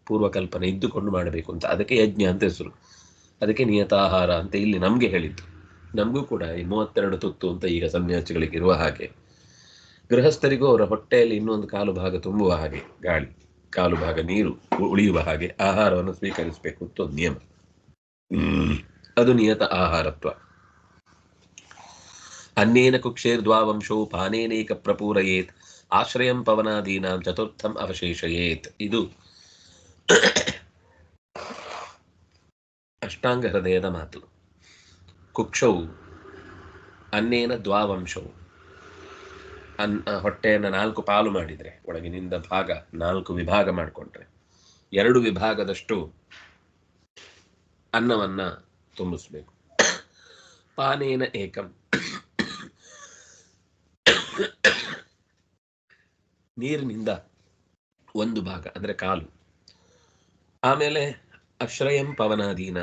ಪೂರ್ವಕಲ್ಪನೆ ಇದ್ದುಕೊಂಡು ಮಾಡಬೇಕು ಅಂತ, ಅದಕ್ಕೆ ಯಜ್ಞ ಅಂತ ಹೆಸರು. ಅದಕ್ಕೆ ನಿಯತಾಹಾರ ಅಂತ ಇಲ್ಲಿ ನಮಗೆ ಹೇಳಿದ್ದು. ನಮಗೂ ಕೂಡ ಈ 32 ತುತ್ತು ಅಂತ ಈಗ ಸನ್ಯಾಸಿಗಳಿಗೆ ಇರುವ ಹಾಗೆ ಗೃಹಸ್ಥರಿಗೂ ಅವರ ಹೊಟ್ಟೆಯಲ್ಲಿ ಇನ್ನೊಂದು ಕಾಲು ಭಾಗ ತುಂಬುವ ಹಾಗೆ, ಗಾಳಿ ಕಾಲು ಭಾಗ ನೀರು ಉಳಿಯುವ ಹಾಗೆ ಆಹಾರವನ್ನು ಸ್ವೀಕರಿಸಬೇಕು ಅಂತ ಒಂದು ನಿಯಮ. ಅದು ನಿಯತ ಆಹಾರತ್ವ. ಅನ್ನೇನ ಕುಕ್ಷೇರ್ದ್ವಾವಂಶೋ ಪಾನೇನೇಕ ಪ್ರಪೂರಯೇತ್ ಆಶ್ರಯಂ ಪವನಾದೀನಾಂ ಚತುರ್ಥಂ ಅವಶೇಷಯೇತ್. ಇದು ಅಷ್ಟಾಂಗ ಹೃದಯದ ಮಾತು. ಕುಕ್ಷವು ಅನ್ನೇನ ದ್ವಾವಂಶವು, ಹೊಟ್ಟೆಯನ್ನು 4 ಪಾಲು ಮಾಡಿದರೆ, ಒಳಗಿನಿಂದ ಭಾಗ 4 ವಿಭಾಗ ಮಾಡಿಕೊಂಡ್ರೆ 2 ವಿಭಾಗದಷ್ಟು ಅನ್ನವನ್ನ ತುಂಬಿಸ್ಬೇಕು. ಪಾನೇನ ಏಕಂ, ನೀರಿನಿಂದ 1 ಭಾಗ ಅಂದ್ರೆ ಕಾಲು. ಆಮೇಲೆ ಅಶ್ರಯಂ ಪವನಾದೀನ,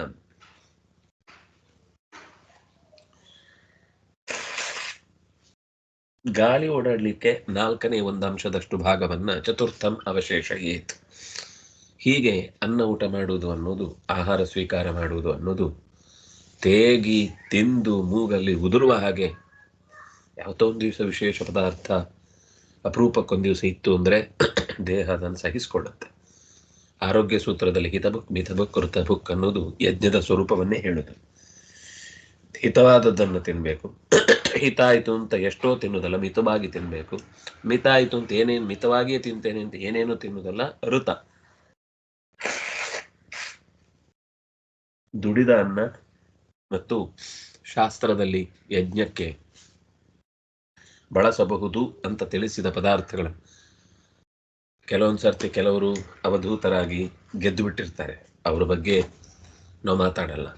ಗಾಳಿ ಓಡಾಡ್ಲಿಕ್ಕೆ 4ನೇ 1 ಅಂಶದಷ್ಟು ಭಾಗವನ್ನ ಚತುರ್ಥಂ ಅವಶೇಷಯೇತ್. ಹೀಗೆ ಅನ್ನ ಊಟ ಮಾಡುವುದು ಅನ್ನೋದು, ಆಹಾರ ಸ್ವೀಕಾರ ಮಾಡುವುದು ಅನ್ನೋದು ತೇಗಿ ತಿಂದು ಮೂಗಲ್ಲಿ ಉದುರುವ ಹಾಗೆ ಯಾವತ್ತೋ ಒಂದು ದಿವಸ ವಿಶೇಷ ಪದಾರ್ಥ ಅಪರೂಪಕ್ಕೊಂದು ದಿವಸ ಇತ್ತು ಅಂದರೆ ದೇಹ ಅದನ್ನು ಸಹಿಸಿಕೊಳ್ಳುತ್ತೆ. ಆರೋಗ್ಯ ಸೂತ್ರದಲ್ಲಿ ಹಿತಬುಕ್ ಮಿತಬುಕ್ ಋತಬುಕ್ ಅನ್ನೋದು ಯಜ್ಞದ ಸ್ವರೂಪವನ್ನೇ ಹೇಳುತ್ತೆ. ಹಿತವಾದದ್ದನ್ನು ತಿನ್ನಬೇಕು. ಹಿತ ಆಯಿತು ಅಂತ ಎಷ್ಟೋ ತಿನ್ನುವುದಲ್ಲ, ಮಿತವಾಗಿ ತಿನ್ನಬೇಕು. ಮಿತ ಆಯಿತು ಅಂತ ಏನೇನು ಮಿತವಾಗಿಯೇ ತಿಂತೇನೆ ಅಂತ ಏನೇನು ತಿನ್ನುವುದಲ್ಲ, ಋತ. ದುಡಿದ ಅನ್ನ ಮತ್ತು ಶಾಸ್ತ್ರದಲ್ಲಿ ಯಜ್ಞಕ್ಕೆ ಬಳಸಬಹುದು ಅಂತ ತಿಳಿಸಿದ ಪದಾರ್ಥಗಳು ಕೆಲವೊಂದು ಸರ್ತಿ ಕೆಲವರು ಅವಧೂತರಾಗಿ ಗೆದ್ದು ಬಿಟ್ಟಿರ್ತಾರೆ. ಅವರ ಬಗ್ಗೆ ನಾವು ಮಾತಾಡಲ್ಲ.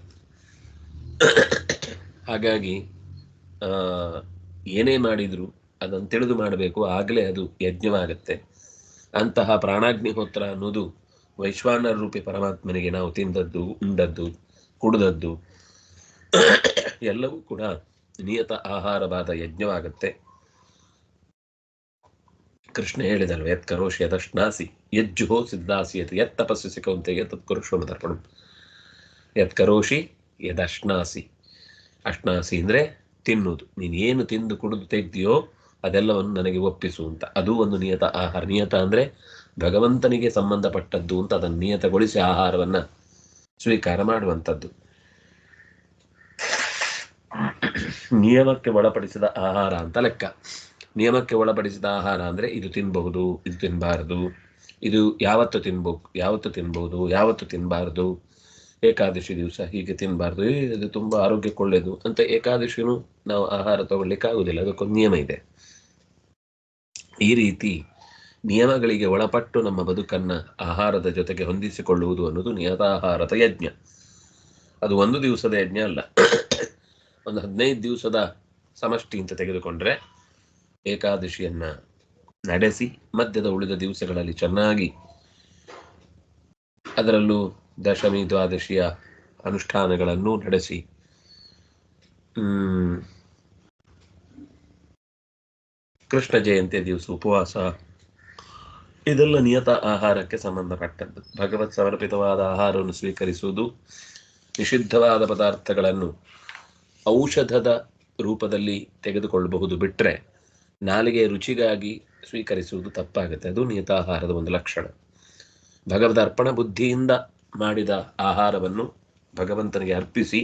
ಹಾಗಾಗಿ ಏನೇ ಮಾಡಿದ್ರು ಅದನ್ನು ತಿಳಿದು ಮಾಡಬೇಕು, ಆಗಲೇ ಅದು ಯಜ್ಞವಾಗತ್ತೆ. ಅಂತಹ ಪ್ರಾಣಾಗ್ನಿಹೋತ್ರ ಅನ್ನೋದು ವೈಶ್ವಾನರ ರೂಪಿ ಪರಮಾತ್ಮನಿಗೆ ನಾವು ತಿಂದದ್ದು, ಉಂಡದ್ದು, ಕುಡಿದದ್ದು ಎಲ್ಲವೂ ಕೂಡ ನಿಯತ ಆಹಾರವಾದ ಯಜ್ಞವಾಗತ್ತೆ. ಕೃಷ್ಣ ಹೇಳಿದಲ್ವ, ಯತ್ ಕರೋಷಿ ಯದಶ್ನಾಸಿ ಯಜ್ಜುಹೋ ಸಿದ್ಧಾಸಿಯತ್ ಯತ್ ತಪಸ್ಸಿ ಕೌಂತೆಯ ತತ್ ಕುರುಶ್ವಮದರ್ಪಣಂ. ಯತ್ ಕರೋಷಿ ಯದಶ್ನಾಸಿ, ಅಶ್ನಾಸಿ ಅಂದರೆ ತಿನ್ನುವುದು. ನೀನು ಏನು ತಿಂದು ಕುಡಿದು ತೆಗ್ದಿಯೋ ಅದೆಲ್ಲವನ್ನು ನನಗೆ ಒಪ್ಪಿಸು ಅಂತ. ಅದು ಒಂದು ನಿಯತ ಆಹಾರ. ನಿಯತ ಅಂದರೆ ಭಗವಂತನಿಗೆ ಸಂಬಂಧಪಟ್ಟದ್ದು ಅಂತ ಅದನ್ನು ನಿಯತಗೊಳಿಸಿ ಆಹಾರವನ್ನು ಸ್ವೀಕಾರ ಮಾಡುವಂಥದ್ದು. ನಿಯಮಕ್ಕೆ ಒಳಪಡಿಸಿದ ಆಹಾರ ಅಂತ ಲೆಕ್ಕ. ನಿಯಮಕ್ಕೆ ಒಳಪಡಿಸಿದ ಆಹಾರ ಅಂದರೆ ಇದು ತಿನ್ನಬಹುದು, ಇದು ತಿನ್ನಬಾರದು, ಇದು ಯಾವತ್ತು ತಿನ್ಬಹುದು, ಯಾವತ್ತು ತಿನ್ನಬಾರದು, ಏಕಾದಶಿ ದಿವಸ ಹೀಗೆ ತಿನ್ನಬಾರ್ದು, ಇದು ತುಂಬ ಆರೋಗ್ಯಕ್ಕೆ ಒಳ್ಳೆಯದು ಅಂತ ಏಕಾದಶಿನೂ ನಾವು ಆಹಾರ ತಗೊಳ್ಲಿಕ್ಕೆ ಆಗುದಿಲ್ಲ, ಅದಕ್ಕೊಂದು ನಿಯಮ ಇದೆ. ಈ ರೀತಿ ನಿಯಮಗಳಿಗೆ ಒಳಪಟ್ಟು ನಮ್ಮ ಬದುಕನ್ನ ಆಹಾರದ ಜೊತೆಗೆ ಹೊಂದಿಸಿಕೊಳ್ಳುವುದು ಅನ್ನೋದು ನಿಯತಾಹಾರದ ಯಜ್ಞ. ಅದು ಒಂದು ದಿವಸದ ಯಜ್ಞ ಅಲ್ಲ, ಒಂದು 15 ದಿವಸದ ಸಮಷ್ಟಿ ಅಂತ ತೆಗೆದುಕೊಂಡ್ರೆ ಏಕಾದಶಿಯನ್ನ ನಡೆಸಿ ಮಧ್ಯದ ಉಳಿದ ದಿವಸಗಳಲ್ಲಿ ಚೆನ್ನಾಗಿ ಅದರಲ್ಲೂ ದಶಮಿ ದ್ವಾದಶಿಯ ಅನುಷ್ಠಾನಗಳನ್ನು ನಡೆಸಿ ಕೃಷ್ಣ ಜಯಂತಿಯ ದಿವಸ ಉಪವಾಸ, ಇದೆಲ್ಲ ನಿಯತ ಆಹಾರಕ್ಕೆ ಸಂಬಂಧಪಟ್ಟದ್ದು. ಭಗವತ್ ಸಮರ್ಪಿತವಾದ ಆಹಾರವನ್ನು ಸ್ವೀಕರಿಸುವುದು, ನಿಷಿದ್ಧವಾದ ಪದಾರ್ಥಗಳನ್ನು ಔಷಧದ ರೂಪದಲ್ಲಿ ತೆಗೆದುಕೊಳ್ಳಬಹುದು ಬಿಟ್ಟರೆ ನಾಲಿಗೆ ರುಚಿಗಾಗಿ ಸ್ವೀಕರಿಸುವುದು ತಪ್ಪಾಗುತ್ತೆ. ಅದು ನಿಯತಾಹಾರದ ಒಂದು ಲಕ್ಷಣ. ಭಗವದ್ ಅರ್ಪಣ ಬುದ್ಧಿಯಿಂದ ಮಾಡಿದ ಆಹಾರವನ್ನು ಭಗವಂತನಿಗೆ ಅರ್ಪಿಸಿ,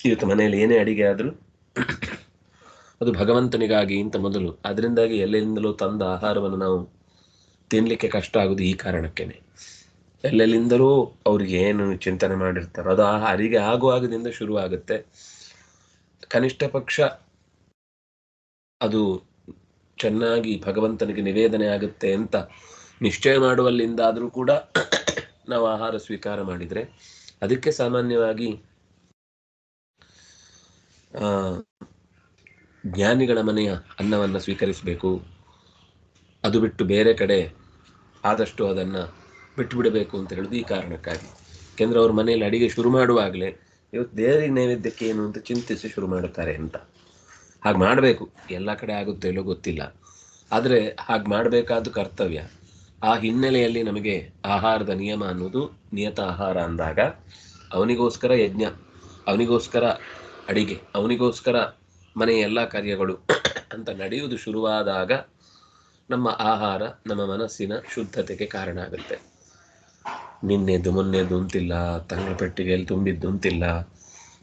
ಇವತ್ತು ಮನೆಯಲ್ಲಿ ಏನೇ ಅಡಿಗೆ ಆದರೂ ಅದು ಭಗವಂತನಿಗಾಗಿ ಅಂತ ಮೊದಲು. ಅದರಿಂದಾಗಿ ಎಲ್ಲೆಲ್ಲಿಂದಲೂ ತಂದ ಆಹಾರವನ್ನು ನಾವು ತಿನ್ನಲಿಕ್ಕೆ ಕಷ್ಟ ಆಗುವುದು ಈ ಕಾರಣಕ್ಕೇನೆ. ಎಲ್ಲೆಲ್ಲಿಂದಲೂ ಅವ್ರಿಗೆ ಏನು ಚಿಂತನೆ ಮಾಡಿರ್ತಾರೋ ಅದು ಅಡಿಗೆ ಆಗುವಾಗದಿಂದ ಶುರುವಾಗುತ್ತೆ. ಕನಿಷ್ಠ ಪಕ್ಷ ಅದು ಚೆನ್ನಾಗಿ ಭಗವಂತನಿಗೆ ನಿವೇದನೆ ಆಗುತ್ತೆ ಅಂತ ನಿಶ್ಚಯ ಮಾಡುವಲ್ಲಿಂದಾದರೂ ಕೂಡ ನಾವು ಆಹಾರ ಸ್ವೀಕಾರ ಮಾಡಿದರೆ, ಅದಕ್ಕೆ ಸಾಮಾನ್ಯವಾಗಿ ಜ್ಞಾನಿಗಳ ಮನೆಯ ಅನ್ನವನ್ನು ಸ್ವೀಕರಿಸಬೇಕು. ಅದು ಬಿಟ್ಟು ಬೇರೆ ಕಡೆ ಆದಷ್ಟು ಅದನ್ನು ಬಿಟ್ಟು ಬಿಡಬೇಕು ಅಂತ ಹೇಳೋದು ಈ ಕಾರಣಕ್ಕಾಗಿ. ಯಾಕೆಂದರೆ ಅವ್ರ ಮನೆಯಲ್ಲಿ ಅಡಿಗೆ ಶುರು ಮಾಡುವಾಗಲೇ ಇವತ್ತು ದೇವರಿಗೆ ನೈವೇದ್ಯಕ್ಕೆ ಏನು ಅಂತ ಚಿಂತಿಸಿ ಶುರು ಮಾಡುತ್ತಾರೆ ಅಂತ. ಹಾಗೆ ಮಾಡಬೇಕು, ಎಲ್ಲ ಕಡೆ ಆಗುತ್ತೆ ಇಲ್ಲೋ ಗೊತ್ತಿಲ್ಲ, ಆದರೆ ಹಾಗೆ ಮಾಡಬೇಕಾದ ಕರ್ತವ್ಯ. ಆ ಹಿನ್ನೆಲೆಯಲ್ಲಿ ನಮಗೆ ಆಹಾರದ ನಿಯಮ ಅನ್ನೋದು ನಿಯತ ಆಹಾರ ಅಂದಾಗ ಅವನಿಗೋಸ್ಕರ ಯಜ್ಞ, ಅವನಿಗೋಸ್ಕರ ಅಡಿಗೆ, ಅವನಿಗೋಸ್ಕರ ಮನೆಯ ಎಲ್ಲ ಕಾರ್ಯಗಳು ಅಂತ ನಡೆಯುವುದು ಶುರುವಾದಾಗ ನಮ್ಮ ಆಹಾರ ನಮ್ಮ ಮನಸ್ಸಿನ ಶುದ್ಧತೆಗೆ ಕಾರಣ ಆಗುತ್ತೆ. ನಿನ್ನೆದು ಮೊನ್ನೆದು ಅಂತಿಲ್ಲ, ತಂಗಳ ಪೆಟ್ಟಿಗೆಯಲ್ಲಿ ತುಂಬಿದ್ದು ಅಂತಿಲ್ಲ,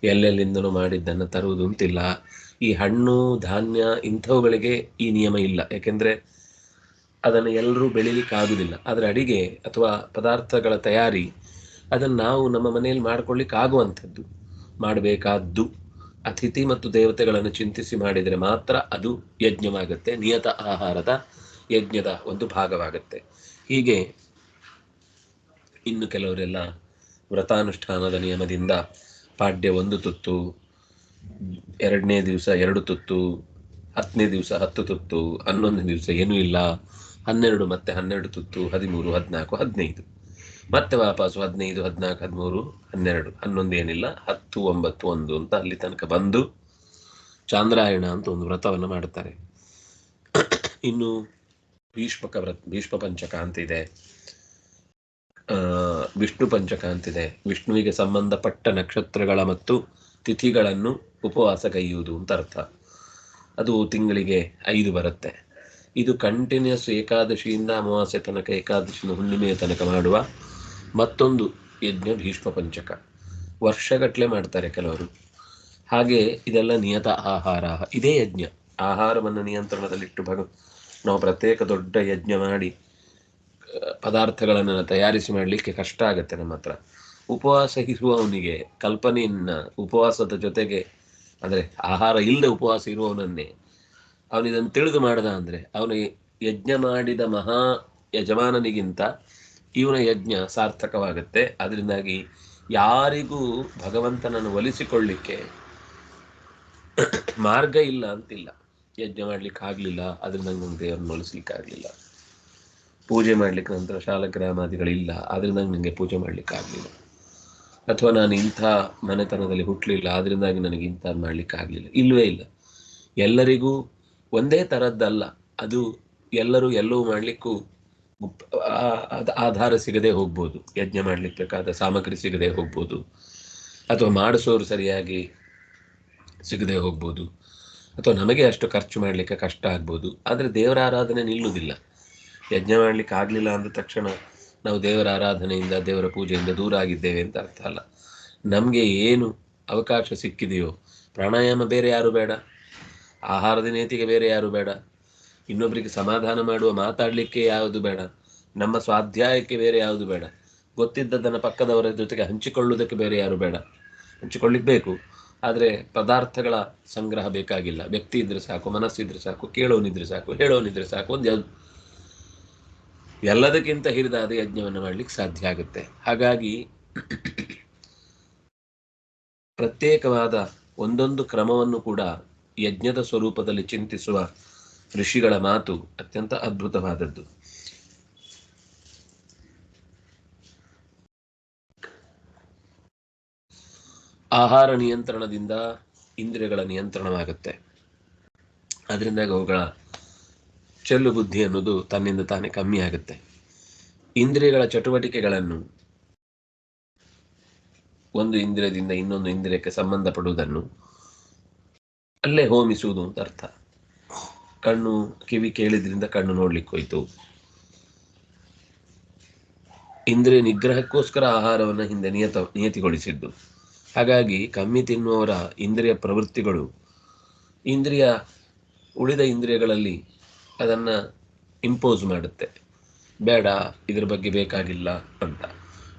ಎಲ್ಲೆಲ್ಲಿಂದಲೂ ಮಾಡಿದ್ದನ್ನು ತರುವುದು ಅಂತಿಲ್ಲ. ಈ ಹಣ್ಣು ಧಾನ್ಯ ಇಂಥವುಗಳಿಗೆ ಈ ನಿಯಮ ಇಲ್ಲ, ಯಾಕೆಂದರೆ ಅದನ್ನು ಎಲ್ಲರೂ ಬೆಳಿಲಿಕ್ಕಾಗುವುದಿಲ್ಲ. ಆದರೆ ಅಡಿಗೆ ಅಥವಾ ಪದಾರ್ಥಗಳ ತಯಾರಿ ಅದನ್ನು ನಾವು ನಮ್ಮ ಮನೆಯಲ್ಲಿ ಮಾಡ್ಕೊಳ್ಳಿಕ್ಕೆ ಆಗುವಂಥದ್ದು, ಮಾಡಬೇಕಾದ್ದು. ಅತಿಥಿ ಮತ್ತು ದೇವತೆಗಳನ್ನು ಚಿಂತಿಸಿ ಮಾಡಿದರೆ ಮಾತ್ರ ಅದು ಯಜ್ಞವಾಗುತ್ತೆ, ನಿಯತ ಆಹಾರದ ಯಜ್ಞದ ಒಂದು ಭಾಗವಾಗುತ್ತೆ. ಹೀಗೆ ಇನ್ನು ಕೆಲವರೆಲ್ಲ ವ್ರತಾನುಷ್ಠಾನದ ನಿಯಮದಿಂದ ಪಾಡ್ಯ 1 ತುತ್ತು, 2ನೇ ದಿವಸ 2 ತುತ್ತು, 10ನೇ ದಿವಸ 10 ತುತ್ತು, 11ನೇ ದಿವಸ ಏನೂ ಇಲ್ಲ, 12 ಮತ್ತೆ 12 ತುತ್ತು, 13, 14, 15, ಮತ್ತೆ ವಾಪಸ್ಸು 15, 14, 13, 12, 11 ಏನಿಲ್ಲ, 10, 9, 1 ಅಂತ ಅಲ್ಲಿ ತನಕ ಬಂದು ಚಾಂದ್ರಾಯಣ ಅಂತ ಒಂದು ವ್ರತವನ್ನು ಮಾಡುತ್ತಾರೆ. ಇನ್ನು ಭೀಷ್ಮ ಪಂಚಕ ಅಂತಿದೆ, ವಿಷ್ಣು ಪಂಚಕ ಅಂತಿದೆ. ವಿಷ್ಣುವಿಗೆ ಸಂಬಂಧಪಟ್ಟ ನಕ್ಷತ್ರಗಳ ಮತ್ತು ತಿಥಿಗಳನ್ನು ಉಪವಾಸಗೈಯುವುದು ಅಂತ ಅರ್ಥ. ಅದು ತಿಂಗಳಿಗೆ 5 ಬರುತ್ತೆ. ಇದು ಕಂಟಿನ್ಯೂಸ್ ಏಕಾದಶಿಯಿಂದ ಅಮಾವಾಸ್ಯೆ ತನಕ, ಏಕಾದಶಿನ ಹುಣ್ಣಿಮೆಯ ತನಕ ಮಾಡುವ ಮತ್ತೊಂದು ಯಜ್ಞ ಭೀಷ್ಮ ಪಂಚಕ. ವರ್ಷಗಟ್ಟಲೆ ಮಾಡ್ತಾರೆ ಕೆಲವರು. ಹಾಗೆ ಇದೆಲ್ಲ ನಿಯತ ಆಹಾರ, ಇದೇ ಯಜ್ಞ. ಆಹಾರವನ್ನು ನಿಯಂತ್ರಣದಲ್ಲಿಟ್ಟು ನಾವು ಪ್ರತ್ಯೇಕ ದೊಡ್ಡ ಯಜ್ಞ ಮಾಡಿ ಪದಾರ್ಥಗಳನ್ನು ತಯಾರಿಸಿ ಮಾಡಲಿಕ್ಕೆ ಕಷ್ಟ ಆಗುತ್ತೆ ನಮ್ಮ ಹತ್ರ. ಉಪವಾಸ ಇರುವವನಿಗೆ ಕಲ್ಪನೆಯನ್ನ ಉಪವಾಸದ ಜೊತೆಗೆ, ಅಂದರೆ ಆಹಾರ ಇಲ್ಲದೆ ಉಪವಾಸ ಇರುವವನನ್ನೇ ಅವನಿದನ್ನು ತಿಳಿದು ಮಾಡದ ಅಂದರೆ ಅವನು ಯಜ್ಞ ಮಾಡಿದ ಮಹಾ ಯಜಮಾನನಿಗಿಂತ ಇವನ ಯಜ್ಞ ಸಾರ್ಥಕವಾಗುತ್ತೆ. ಅದರಿಂದಾಗಿ ಯಾರಿಗೂ ಭಗವಂತನನ್ನು ಒಲಿಸಿಕೊಳ್ಳಿಕ್ಕೆ ಮಾರ್ಗ ಇಲ್ಲ ಅಂತಿಲ್ಲ. ಯಜ್ಞ ಮಾಡ್ಲಿಕ್ಕೆ ಆಗಲಿಲ್ಲ, ಅದರಿಂದ ನಂಗೆ ದೇವರನ್ನು ಒಲಿಸ್ಲಿಕ್ಕೆ ಆಗಲಿಲ್ಲ. ಪೂಜೆ ಮಾಡ್ಲಿಕ್ಕೆ ನಂತರ ಶಾಲಗ್ರಾಮಾದಿಗಳಿಲ್ಲ, ಅದರಿಂದ ನನಗೆ ಪೂಜೆ ಮಾಡ್ಲಿಕ್ಕೆ ಆಗಲಿಲ್ಲ. ಅಥವಾ ನಾನು ಇಂಥ ಮನೆತನದಲ್ಲಿ ಹುಟ್ಟಲಿಲ್ಲ, ಅದರಿಂದಾಗಿ ನನಗೆ ಇಂಥದ್ದು ಮಾಡ್ಲಿಕ್ಕೆ ಆಗಲಿಲ್ಲ. ಇಲ್ಲವೇ ಇಲ್ಲ. ಎಲ್ಲರಿಗೂ ಒಂದೇ ಥರದ್ದಲ್ಲ. ಅದು ಎಲ್ಲರೂ ಎಲ್ಲವೂ ಮಾಡಲಿಕ್ಕೂ ಆಧಾರ ಸಿಗದೆ ಹೋಗ್ಬೋದು. ಯಜ್ಞ ಮಾಡ್ಲಿಕ್ಕೆ ಬೇಕಾದ ಸಾಮಗ್ರಿ ಸಿಗದೆ ಹೋಗ್ಬೋದು, ಅಥವಾ ಮಾಡಿಸೋರು ಸರಿಯಾಗಿ ಸಿಗದೆ ಹೋಗ್ಬೋದು, ಅಥವಾ ನಮಗೆ ಅಷ್ಟು ಖರ್ಚು ಮಾಡಲಿಕ್ಕೆ ಕಷ್ಟ ಆಗ್ಬೋದು. ಆದರೆ ದೇವರ ಆರಾಧನೆ ನಿಲ್ಲುವುದಿಲ್ಲ. ಯಜ್ಞ ಮಾಡಲಿಕ್ಕೆ ಆಗಲಿಲ್ಲ ಅಂದ ತಕ್ಷಣ ನಾವು ದೇವರ ಆರಾಧನೆಯಿಂದ, ದೇವರ ಪೂಜೆಯಿಂದ ದೂರ ಆಗಿದ್ದೇವೆ ಅಂತ ಅರ್ಥ ಅಲ್ಲ. ನಮಗೆ ಏನು ಅವಕಾಶ ಸಿಕ್ಕಿದೆಯೋ, ಪ್ರಾಣಾಯಾಮ ಬೇರೆ ಯಾರು ಬೇಡ, ಆಹಾರದ ನೇತಿಗೆ ಬೇರೆ ಯಾರು ಬೇಡ, ಇನ್ನೊಬ್ಬರಿಗೆ ಸಮಾಧಾನ ಮಾಡುವ ಮಾತಾಡಲಿಕ್ಕೆ ಯಾವುದು ಬೇಡ, ನಮ್ಮ ಸ್ವಾಧ್ಯಾಯಕ್ಕೆ ಬೇರೆ ಯಾವುದು ಬೇಡ, ಗೊತ್ತಿದ್ದದನ್ನು ಪಕ್ಕದವರ ಜೊತೆಗೆ ಹಂಚಿಕೊಳ್ಳುವುದಕ್ಕೆ ಬೇರೆ ಯಾರು ಬೇಡ. ಹಂಚಿಕೊಳ್ಳಿಕ್ಕೆ ಬೇಕು, ಆದರೆ ಪದಾರ್ಥಗಳ ಸಂಗ್ರಹ ಬೇಕಾಗಿಲ್ಲ. ವ್ಯಕ್ತಿ ಇದ್ರೆ ಸಾಕು, ಮನಸ್ಸಿದ್ರೆ ಸಾಕು, ಕೇಳೋನಿದ್ರೆ ಸಾಕು, ಹೇಳೋನಿದ್ರೆ ಸಾಕು, ಒಂದು ಎಲ್ಲದಕ್ಕಿಂತ ಹಿರಿದಾದ ಯಜ್ಞವನ್ನು ಮಾಡಲಿಕ್ಕೆ ಸಾಧ್ಯ ಆಗುತ್ತೆ. ಹಾಗಾಗಿ ಪ್ರತ್ಯೇಕವಾದ ಒಂದೊಂದು ಕ್ರಮವನ್ನು ಕೂಡ ಯಜ್ಞದ ಸ್ವರೂಪದಲ್ಲಿ ಚಿಂತಿಸುವ ಋಷಿಗಳ ಮಾತು ಅತ್ಯಂತ ಅದ್ಭುತವಾದದ್ದು. ಆಹಾರ ನಿಯಂತ್ರಣದಿಂದ ಇಂದ್ರಿಯಗಳ ನಿಯಂತ್ರಣವಾಗುತ್ತೆ. ಅದರಿಂದ ಅವುಗಳ ಚೆಲ್ಲು ಬುದ್ಧಿ ಅನ್ನೋದು ತನ್ನಿಂದ ತಾನೇ ಕಮ್ಮಿ ಆಗುತ್ತೆ. ಇಂದ್ರಿಯಗಳ ಚಟುವಟಿಕೆಗಳನ್ನು ಒಂದು ಇಂದ್ರಿಯದಿಂದ ಇನ್ನೊಂದು ಇಂದ್ರಿಯಕ್ಕೆ ಸಂಬಂಧಪಡುವುದನ್ನು ಅಲ್ಲೇ ಹೋಮಿಸುವುದು ಅಂತ ಅರ್ಥ. ಕಣ್ಣು ಕಿವಿ ಕೇಳಿದ್ರಿಂದ ಕಣ್ಣು ನೋಡ್ಲಿಕ್ಕೆ ಹೋಯ್ತು. ಇಂದ್ರಿಯ ನಿಗ್ರಹಕ್ಕೋಸ್ಕರ ಆಹಾರವನ್ನು ಹಿಂದೆ ನಿಯತಿಗೊಳಿಸಿದ್ದು. ಹಾಗಾಗಿ ಕಮ್ಮಿ ತಿನ್ನುವವರ ಇಂದ್ರಿಯ ಪ್ರವೃತ್ತಿಗಳು ಉಳಿದ ಇಂದ್ರಿಯಗಳಲ್ಲಿ ಅದನ್ನು ಇಂಪೋಸ್ ಮಾಡುತ್ತೆ. ಬೇಡ, ಇದ್ರ ಬಗ್ಗೆ ಬೇಕಾಗಿಲ್ಲ ಅಂತ.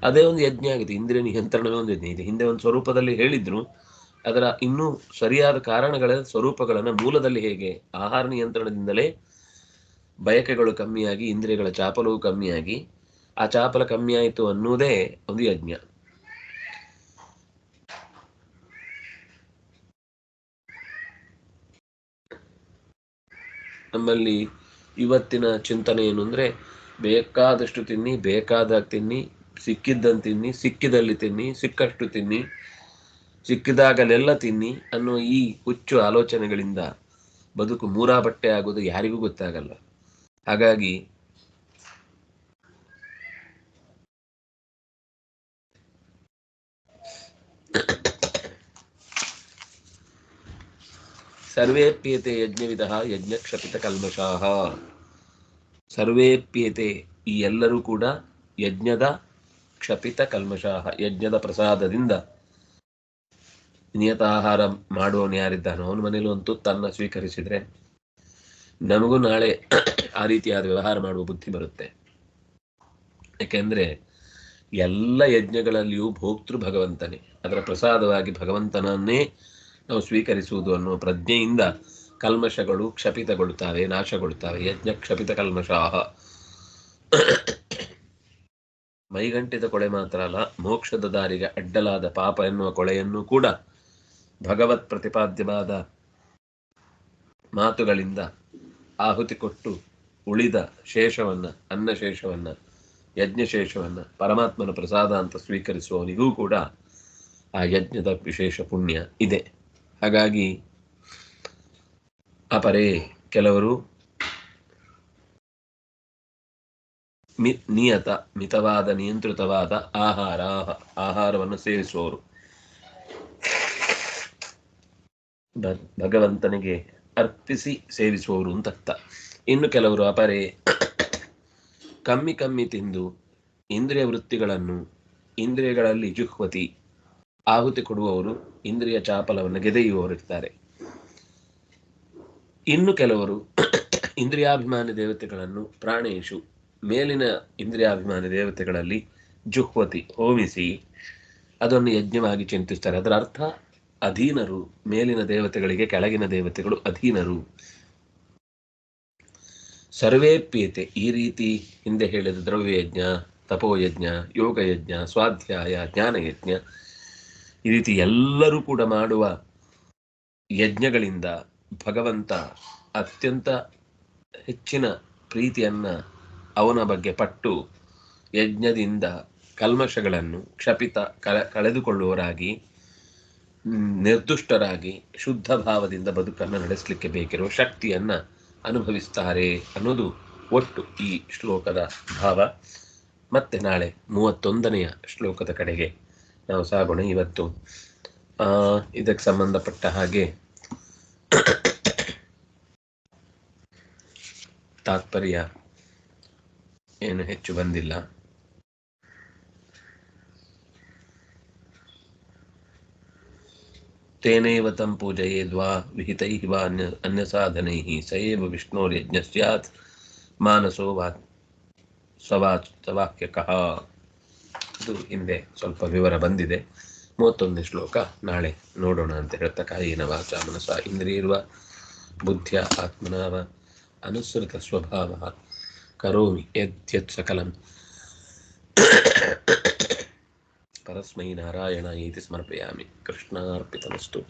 ಅದೇ ಒಂದು ಯಜ್ಞ ಆಗಿದೆ. ಇಂದ್ರಿಯ ನಿಯಂತ್ರಣವೇ ಒಂದು ಯಜ್ಞ ಇದೆ. ಹಿಂದೆ ಒಂದು ಸ್ವರೂಪದಲ್ಲಿ ಹೇಳಿದ್ರು, ಅದರ ಇನ್ನೂ ಸರಿಯಾದ ಕಾರಣಗಳ ಸ್ವರೂಪಗಳನ್ನು ಮೂಲದಲ್ಲಿ ಹೇಗೆ ಆಹಾರ ನಿಯಂತ್ರಣದಿಂದಲೇ ಬಯಕೆಗಳು ಕಮ್ಮಿಯಾಗಿ ಇಂದ್ರಿಯಗಳ ಚಾಪಲವು ಕಮ್ಮಿಯಾಗಿ, ಆ ಚಾಪಲ ಕಮ್ಮಿ ಆಯಿತು ಅನ್ನುವುದೇ ಒಂದು ಯಜ್ಞ. ನಮ್ಮಲ್ಲಿ ಇವತ್ತಿನ ಚಿಂತನೆ ಏನು ಅಂದರೆ, ಬೇಕಾದಷ್ಟು ತಿನ್ನಿ, ಬೇಕಾದಾಗ ತಿನ್ನಿ, ಸಿಕ್ಕಿದ್ದಂತೆ ತಿನ್ನಿ, ಸಿಕ್ಕಿದಲ್ಲಿ ತಿನ್ನಿ, ಸಿಕ್ಕಷ್ಟು ತಿನ್ನಿ, ಸಿಕ್ಕಿದಾಗಲೆಲ್ಲ ತಿನ್ನಿ ಅನ್ನೋ ಈ ಹುಚ್ಚು ಆಲೋಚನೆಗಳಿಂದ ಬದುಕು ಮೂರಾ ಬಟ್ಟೆ ಆಗೋದು ಯಾರಿಗೂ ಗೊತ್ತಾಗಲ್ಲ. ಹಾಗಾಗಿ ಸರ್ವೇಪ್ಯೇತೆ ಯಜ್ಞವಿದಃ ಯಜ್ಞಕ್ಷಪಿತ ಕಲ್ಮಷಾಃ. ಸರ್ವೇಪ್ಯೇತೆ, ಈ ಎಲ್ಲರೂ ಕೂಡ ಯಜ್ಞದ ಕ್ಷಪಿತ ಕಲ್ಮಷಾಃ, ಯಜ್ಞದ ಪ್ರಸಾದದಿಂದ ನಿಯತ ಆಹಾರ ಮಾಡುವವನು ಯಾರಿದ್ದಾನೋ ಅವನ ಮನೇಲಿ ಒಂದು ತುತ್ತನ್ನು ಸ್ವೀಕರಿಸಿದ್ರೆ ನಮಗೂ ನಾಳೆ ಆ ರೀತಿಯಾದ ವ್ಯವಹಾರ ಮಾಡುವ ಬುದ್ಧಿ ಬರುತ್ತೆ. ಯಾಕೆಂದ್ರೆ ಎಲ್ಲ ಯಜ್ಞಗಳಲ್ಲಿಯೂ ಭೋಕ್ತೃ ಭಗವಂತನೇ. ಅದರ ಪ್ರಸಾದವಾಗಿ ಭಗವಂತನನ್ನೇ ನಾವು ಸ್ವೀಕರಿಸುವುದು ಅನ್ನುವ ಪ್ರಜ್ಞೆಯಿಂದ ಕಲ್ಮಶಗಳು ಕ್ಷಪಿತಗೊಳ್ಳುತ್ತವೆ, ನಾಶಗೊಳ್ಳುತ್ತವೆ. ಯಜ್ಞ ಕ್ಷಪಿತ ಕಲ್ಮಷಾಹ. ಮೈಗಂಟಿದ ಕೊಳೆ ಮಾತ್ರ ಅಲ್ಲ, ಮೋಕ್ಷದ ದಾರಿಗೆ ಅಡ್ಡಲಾದ ಪಾಪ ಎನ್ನುವ ಕೊಳೆಯನ್ನು ಕೂಡ ಭಗವತ್ ಪ್ರತಿಪಾದ್ಯವಾದ ಮಾತುಗಳಿಂದ ಆಹುತಿ ಕೊಟ್ಟು ಉಳಿದ ಶೇಷವನ್ನ, ಅನ್ನಶೇಷವನ್ನ, ಯಜ್ಞಶೇಷವನ್ನ ಪರಮಾತ್ಮನ ಪ್ರಸಾದ ಅಂತ ಸ್ವೀಕರಿಸುವವನಿಗೂ ಕೂಡ ಆ ಯಜ್ಞದ ವಿಶೇಷ ಪುಣ್ಯ ಇದೆ. ಹಾಗಾಗಿ ಅಪರೇ ಕೆಲವರು ನಿಯತ ಮಿತವಾದ ನಿಯಂತ್ರಿತವಾದ ಆಹಾರವನ್ನು ಸೇವಿಸುವವರು, ಭಗವಂತನಿಗೆ ಅರ್ಪಿಸಿ ಸೇವಿಸುವವರು ಅಂತ ಅರ್ಥ. ಇನ್ನು ಕೆಲವರು ಅಪರೇ ಕಮ್ಮಿ ಕಮ್ಮಿ ತಿಂದು ಇಂದ್ರಿಯ ವೃತ್ತಿಗಳನ್ನು, ಇಂದ್ರಿಯಗಳಲ್ಲಿ ಜುಹ್ವತಿ ಆಹುತಿ ಕೊಡುವವರು, ಇಂದ್ರಿಯ ಚಾಪಲವನ್ನು ಗೆದೆಯುವವರಿರ್ತಾರೆ. ಇನ್ನು ಕೆಲವರು ಇಂದ್ರಿಯಾಭಿಮಾನಿ ದೇವತೆಗಳನ್ನು ಪ್ರಾಣೇಶು ಮೇಲಿನ ಇಂದ್ರಿಯಾಭಿಮಾನಿ ದೇವತೆಗಳಲ್ಲಿ ಜುಹ್ವತಿ ಹೋಮಿಸಿ ಅದನ್ನು ಯಜ್ಞವಾಗಿ ಚಿಂತಿಸ್ತಾರೆ. ಅದರ ಅರ್ಥ ಅಧೀನರು, ಮೇಲಿನ ದೇವತೆಗಳಿಗೆ ಕೆಳಗಿನ ದೇವತೆಗಳು ಅಧೀನರು. ಸರ್ವೇಪ್ಯೇತೆ, ಈ ರೀತಿ ಹಿಂದೆ ಹೇಳಿದ ದ್ರವ್ಯಯಜ್ಞ, ತಪೋಯಜ್ಞ, ಯೋಗಯಜ್ಞ, ಸ್ವಾಧ್ಯಾಯ, ಜ್ಞಾನಯಜ್ಞ, ಈ ರೀತಿ ಎಲ್ಲರೂ ಕೂಡ ಮಾಡುವ ಯಜ್ಞಗಳಿಂದ ಭಗವಂತ ಅತ್ಯಂತ ಹೆಚ್ಚಿನ ಪ್ರೀತಿಯನ್ನ ಅವನ ಬಗ್ಗೆ ಪಟ್ಟು ಯಜ್ಞದಿಂದ ಕಲ್ಮಶಗಳನ್ನು ಕ್ಷಪಿತ ಕಳೆದುಕೊಳ್ಳುವವರಾಗಿ, ನಿರ್ದುಷ್ಟರಾಗಿ, ಶುದ್ಧ ಭಾವದಿಂದ ಬದುಕನ್ನು ನಡೆಸಲಿಕ್ಕೆ ಬೇಕಿರುವ ಶಕ್ತಿಯನ್ನ ಅನುಭವಿಸ್ತಾರೆ ಅನ್ನೋದು ಒಟ್ಟು ಈ ಶ್ಲೋಕದ ಭಾವ. ಮತ್ತೆ ನಾಳೆ 31ನೆಯ ಶ್ಲೋಕದ ಕಡೆಗೆ ನಾವು ಸಾಗೋಣ. ಇವತ್ತು ಇದಕ್ಕೆ ಸಂಬಂಧಪಟ್ಟ ಹಾಗೆ ತಾತ್ಪರ್ಯ ಏನು ಹೆಚ್ಚು ಬಂದಿಲ್ಲ. ತೇನೈವ ತಂ ಪೂಜಯೇದ್ವಾ ವಿಹಿತೈಃ ವಾ ಅನ್ಯ ಸಾಧನೈಃ ಸ ಏವ ವಿಷ್ಣೋರ್ಯಜ್ಞ ಸ್ಯಾತ್ ಮಾನಸೋ ವಾಕ್ಯಕಃ. ಇದು ಹಿಂದೆ ಸ್ವಲ್ಪ ವಿವರ ಬಂದಿದೆ. 31ನೇ ಶ್ಲೋಕ ನಾಳೆ ನೋಡೋಣ ಅಂತ ಹೇಳ್ತಾ, ಕಾಯೇನ ವಾಚಾ ಮನಸಾ ಇಂದ್ರಿಯರ್ವಾ ಬುದ್ಧ್ಯ ಆತ್ಮನಾ ವಾ ಅನುಸೃತ ಸ್ವಭಾವ ಕರೋಮಿ ಯದ್ಯತ್ ಸಕಲಂ ಪರಸ್ಮೈ ನಾರಾಯಣ ಇತಿ ಸಮರ್ಪಯಾಮಿ. ಕೃಷ್ಣಾರ್ಪಿತಮಸ್ತು.